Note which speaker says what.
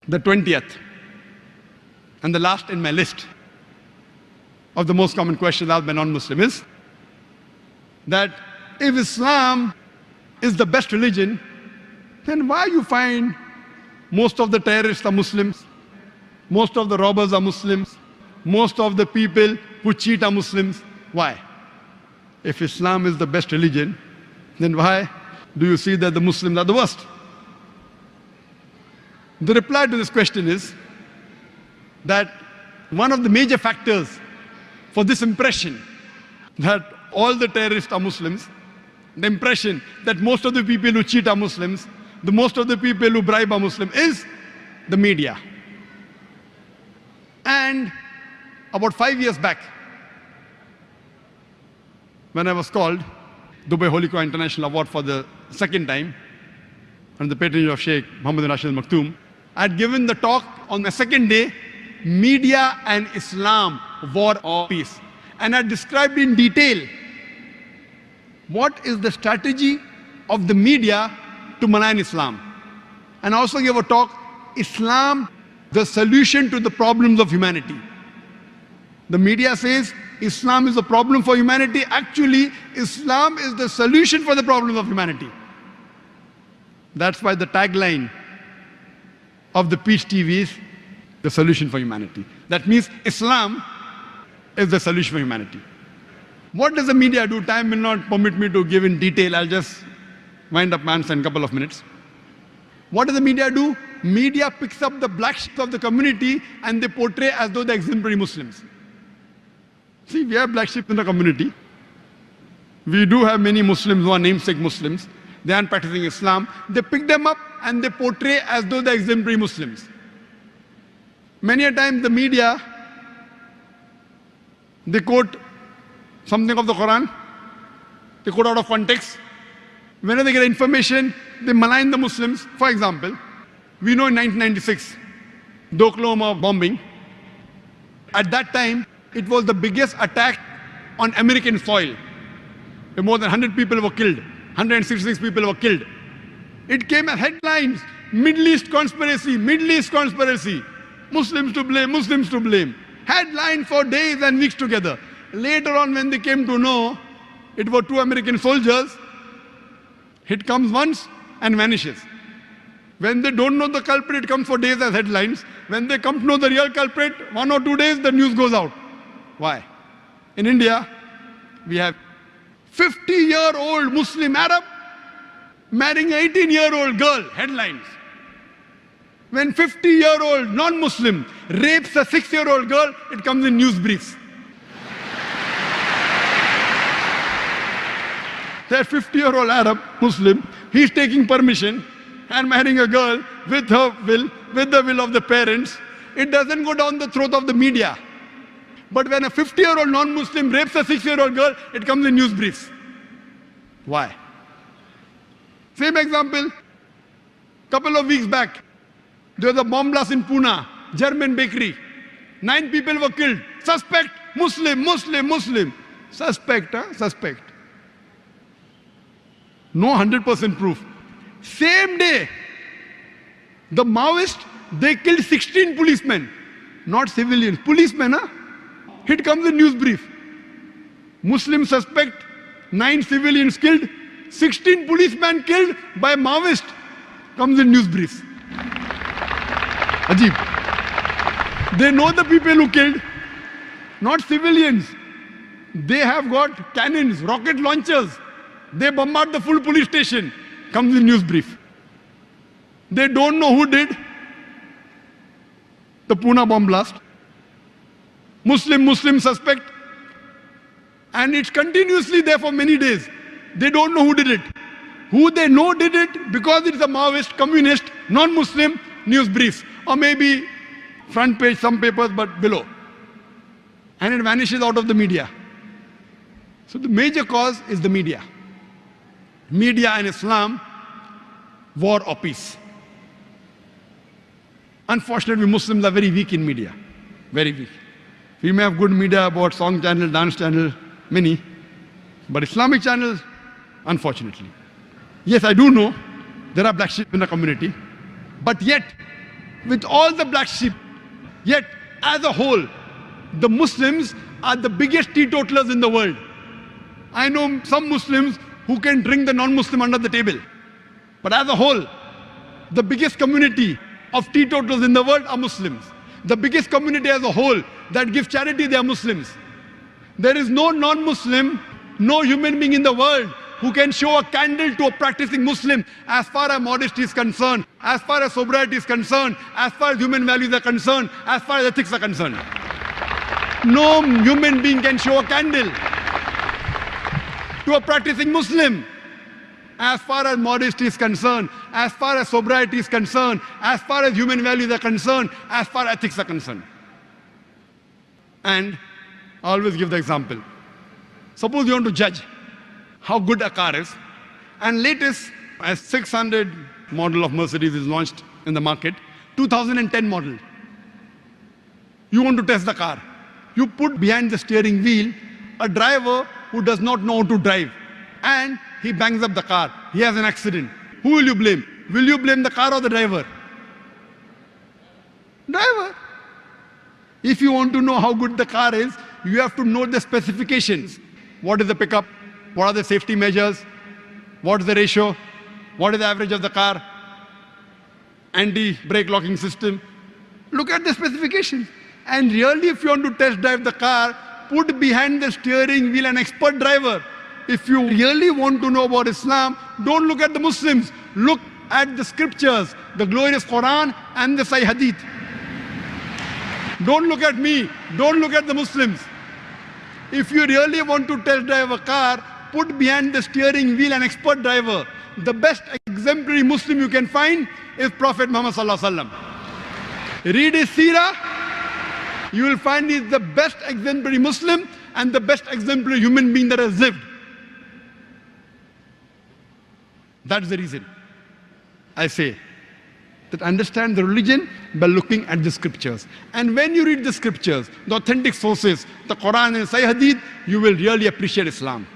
Speaker 1: The 20th, and the last in my list of the most common questions asked by non-Muslims is that if Islam is the best religion, then why you find most of the terrorists are Muslims, most of the robbers are Muslims, most of the people who cheat are Muslims? Why? If Islam is the best religion, then why do you see that the Muslims are the worst? The reply to this question is that one of the major factors for this impression that all the terrorists are Muslims, the impression that most of the people who cheat are Muslims, the most of the people who bribe are Muslim, is the media. And about 5 years back, when I was called Dubai Holy Quran International Award for the second time, under the patronage of Sheikh Muhammad bin Rashid Al Maktoum, I had given the talk on my second day, Media and Islam, War or Peace. And I described in detail what is the strategy of the media to malign Islam. And I also gave a talk, Islam, the solution to the problems of humanity. The media says Islam is a problem for humanity. Actually, Islam is the solution for the problems of humanity. That's why the tagline of the Peace TV is the solution for humanity. That means Islam is the solution for humanity. What does the media do? Time will not permit me to give in detail. I'll just wind up my answer in a couple of minutes. What does the media do? Media picks up the black sheep of the community and they portray as though they're exemplary Muslims. See, we have black sheep in the community. We do have many Muslims who are namesake Muslims. They aren't practicing Islam. They pick them up and they portray as though they're exemplary Muslims. Many a time the media, they quote something of the Quran, they quote out of context. Whenever they get information, they malign the Muslims. For example, we know in 1996, the Oklahoma bombing, at that time, it was the biggest attack on American soil. More than 100 people were killed, 166 people were killed. It came as headlines, Middle East conspiracy, Middle East conspiracy. Muslims to blame, Muslims to blame. Headline for days and weeks together. Later on, when they came to know it were 2 American soldiers, it comes once and vanishes. When they don't know the culprit, it comes for days as headlines. When they come to know the real culprit, 1 or 2 days, the news goes out. Why? In India, we have 50-year-old Muslim Arab marrying an 18-year-old girl, headlines. When 50-year-old non-Muslim rapes a 6-year-old girl, it comes in news briefs. That 50-year-old Arab Muslim, he's taking permission and marrying a girl with her will, with the will of the parents. It doesn't go down the throat of the media. But when a 50-year-old non-Muslim rapes a 6-year-old girl, it comes in news briefs. Why? Same example, couple of weeks back, there was a bomb blast in Pune, German bakery. 9 people were killed. Suspect, Muslim, Muslim, Muslim. Suspect, huh? Suspect. No 100% proof. Same day, the Maoists, they killed 16 policemen. Not civilians, policemen, huh? It comes in news brief. Muslim suspect, 9 civilians killed, 16 policemen killed by Maoist. Comes in news briefs. Ajib. They know the people who killed, not civilians. They have got cannons, rocket launchers. They bombard the full police station. Comes in news brief. They don't know who did the Pune bomb blast. Muslim suspect. And it's continuously there for many days. They don't know who did it. Who they know did it because it's a Maoist, communist, non-Muslim, news briefs. Or maybe front page, some papers, but below. And it vanishes out of the media. So the major cause is the media. Media and Islam, war or peace. Unfortunately, Muslims are very weak in media. Very weak. We may have good media about song channel, dance channel, many. But Islamic channels, unfortunately. Yes, I do know there are black sheep in the community. But yet, with all the black sheep. Yet, as a whole, the Muslims are the biggest teetotalers in the world. I know some Muslims who can drink the non-Muslim under the table. But as a whole, the biggest community of teetotalers in the world are Muslims. The biggest community as a whole that gives charity, they are Muslims. There is no non-Muslim, no human being in the world who can show a candle to a practicing Muslim as far as modesty is concerned, as far as sobriety is concerned, as far as human values are concerned, as far as ethics are concerned. No human being can show a candle to a practicing Muslim as far as modesty is concerned, as far as sobriety is concerned, as far as human values are concerned, as far as ethics are concerned. And I always give the example. Suppose you want to judge how good a car is, and latest S600 model of Mercedes is launched in the market, 2010 model. You want to test the car. You put behind the steering wheel a driver who does not know how to drive, and he bangs up the car. He has an accident. Who will you blame? Will you blame the car or the driver? Driver. If you want to know how good the car is, you have to know the specifications. What is the pickup? What are the safety measures? What is the ratio? What is the average of the car? Anti-brake locking system. Look at the specifications. And really, if you want to test drive the car, put behind the steering wheel an expert driver. If you really want to know about Islam, don't look at the Muslims. Look at the scriptures, the glorious Quran and the Sahih Hadith. Don't look at me. Don't look at the Muslims. If you really want to test drive a car, put behind the steering wheel an expert driver. The best exemplary Muslim you can find is Prophet Muhammad Sallallahu Alaihi Wasallam. Read his seerah. You will find he's the best exemplary Muslim and the best exemplary human being that has lived. That's the reason I say that understand the religion by looking at the scriptures. And when you read the scriptures, the authentic sources, the Quran and Sahih Hadith, you will really appreciate Islam.